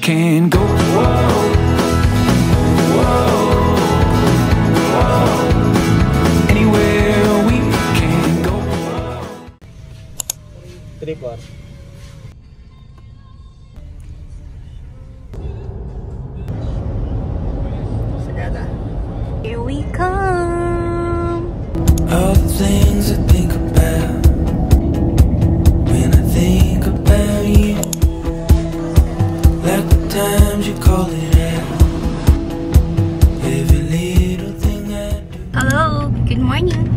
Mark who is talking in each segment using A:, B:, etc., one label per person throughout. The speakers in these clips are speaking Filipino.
A: can go. Whoa, whoa, whoa. Anywhere we can go.
B: 3-4. Sagada.
C: Here we come.
A: All the things I think about when I think about you, like the times you call it out, every little thing I do.
C: Hello, good morning.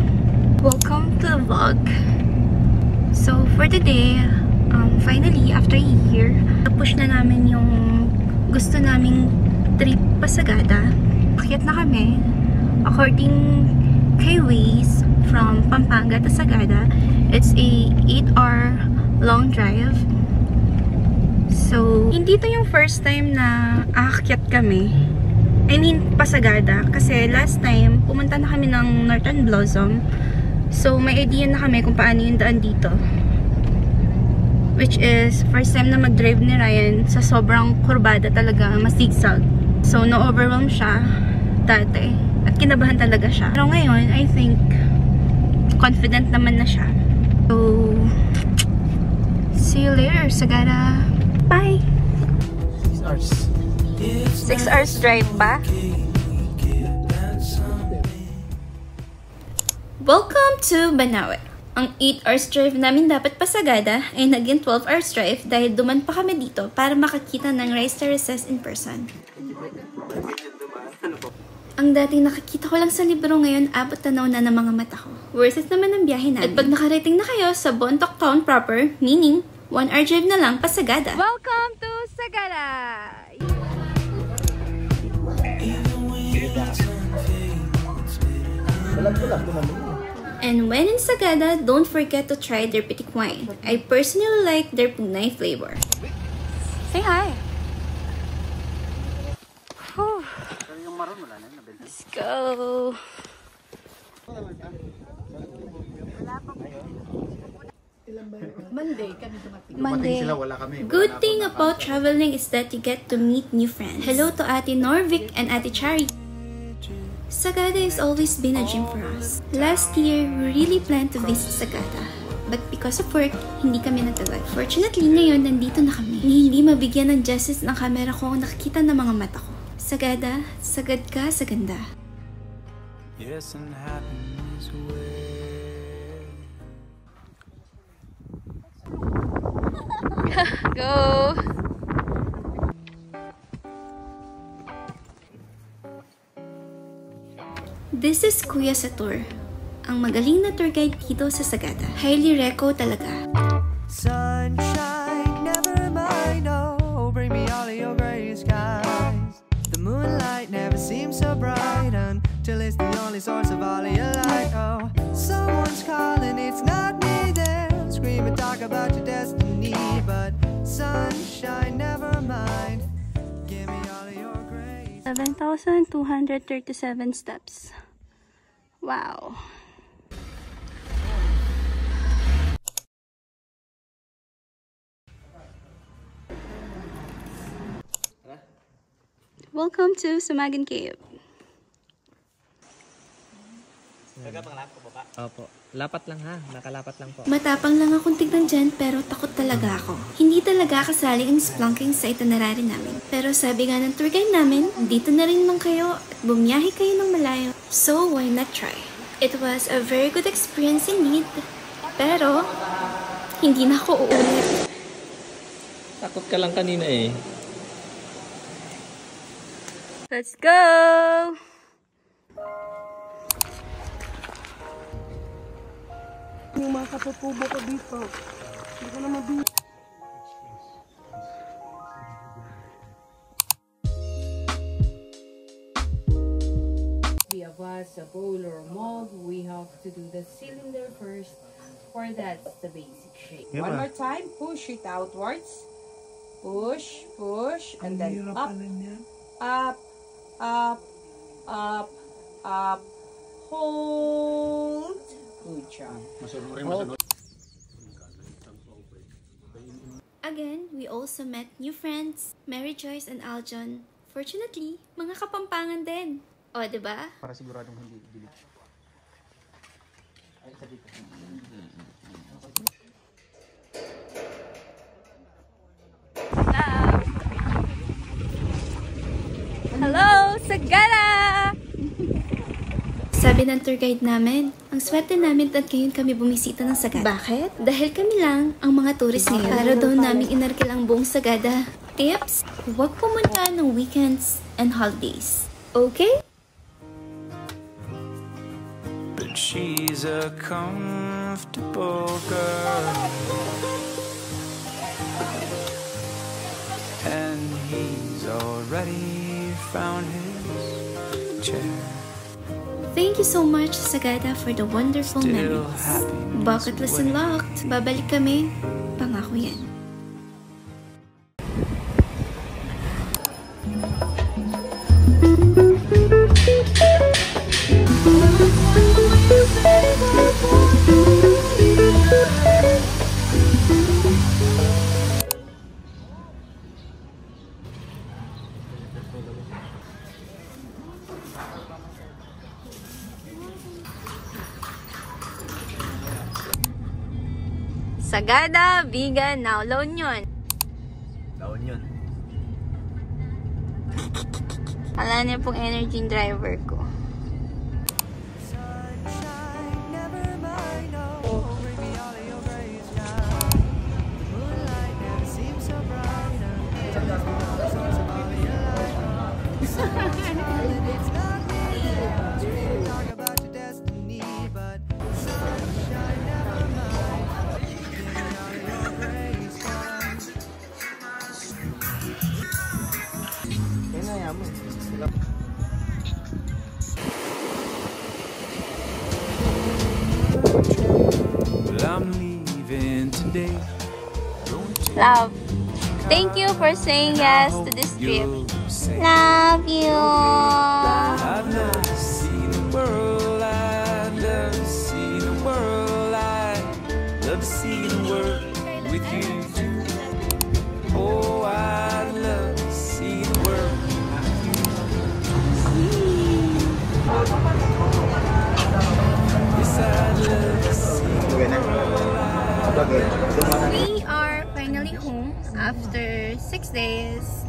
C: Welcome to the vlog. So for today, finally after a year, push na namin yung gusto naming trip pa Sagada. Akyat na kami. According kay Waze, from Pampanga to Sagada, it's a 8-hour long drive. So hindi to yung first time na aakyat kami. I mean, Pasagada. Kasi last time, pumunta na kami ng Northern Blossom. So, may idea na kami kung paano yung daan dito. Which is, first time na mag-drive ni Ryan sa sobrang kurbada talaga, masigsag. So, no-overwhelm siya dati. At kinabahan talaga siya. Pero ngayon, I think, confident naman na siya. So, see you later, Sagada. Bye!
B: 6 hours.
C: 6 hours drive pa? Welcome to Banawe. Ang 8 hours drive namin dapat pa Sagada ay naging 12 hours drive dahil duman pa kami dito para makakita ng Rice Terraces in person. Ang dati nakikita ko lang sa libro ngayon abot tanaw na ng mga mata ko. Worth it naman ang biyahe namin. At pag nakarating na kayo sa Bontoc Town proper, meaning 1 hour drive na lang pa Sagada. Welcome to Sagada! And when in Sagada, don't forget to try their pitik wine. I personally like their punay flavor. Say hi! Whew. Let's go! Monday. Good thing about traveling is that you get to meet new friends. Hello to Ate Norvik and Ate Chari. Sagada has always been a dream for us. Last year, we really planned to visit Sagada. But because of work, hindi kami natuloy. Fortunately, ngayon, nandito na kami. Hindi mabigyan ng justice ng camera ko ang nakikita ng mga mata ko. Sagada, sagad ka sa ganda.
A: Yes, and happiness
C: Go! This is Kuya sa tour. Ang magaling na tour guide dito sa Sagada. Highly reco talaga.
D: Sunshine, never mind, oh, bring me all of your gray skies. The moonlight never seems so bright until it's the only source of all of your light. Oh, someone's calling, it's not me, they'll scream and talk about your destiny. But sunshine, never mind, give me all of your gray.
C: 7,237 steps. Wow. Welcome to Sumagan Cave.
B: Opo. Lapat lang ha. Nakalapat lang po.
C: Matapang lang akong tignan dyan pero takot talaga ako. Hindi talaga kasali ang splunking sa itinerary namin. Pero sabi nga ng tour guide namin, dito na rin lang kayo at bumiyahe kayo ng malayo. So why not try? It was a very good experience indeed. Pero, hindi na ako uulit.
B: Takot ka lang kanina eh.
C: Let's go!
E: Yung mga katutubo ko dito. Hindi ko na mabili.
F: Be a vase, a bowl, or a mug, we have to do the cylinder first. For that's the basic shape.
B: Yeah,
F: One more time, push it outwards. Push, push, and then up, up, up, up, up. Hold. Good job.
C: Again, we also met new friends, Mary Joyce and Aljon. Fortunately, mga Kapampangan din. O, diba?
B: Para siguradong hindi dilig. Ay, sa dito.
C: Hello, Sagada! Sabi ng tour guide namin, ang swerte namin at ngayon kami bumisita ng Sagada. Bakit? Dahil kami lang ang mga tourist ngayon. Para daw namin inarkil ang buong Sagada. Tips? Huwag pumunta ng weekends and holidays. Okay?
A: But she's a comfortable girl, and he's already found his chair.
C: Thank you so much, Sagada, for the wonderful memories. Bucket list unlocked. Babalik kami. Pangako yan. Sagada, Vegan, now La Union.
B: La Union.
C: Wala niya pong energy driver ko.
D: Sunshine, never mind, oh, bring me all of your gray skies. The moonlight never seems so bright until it's the source of all your light. And it's not me, dream talk about your destiny, but sunshine, never mind, bring me all of your gray skies.
A: Well, I'm leaving today.
C: Love, thank you for saying yes to this trip. Love you.
A: I've never seen the world. I've never seen the world. I'd love to see the world with you too. Oh, I'd love to see the world. Yes, I'd love to see the world.
C: We are finally home after 6 days.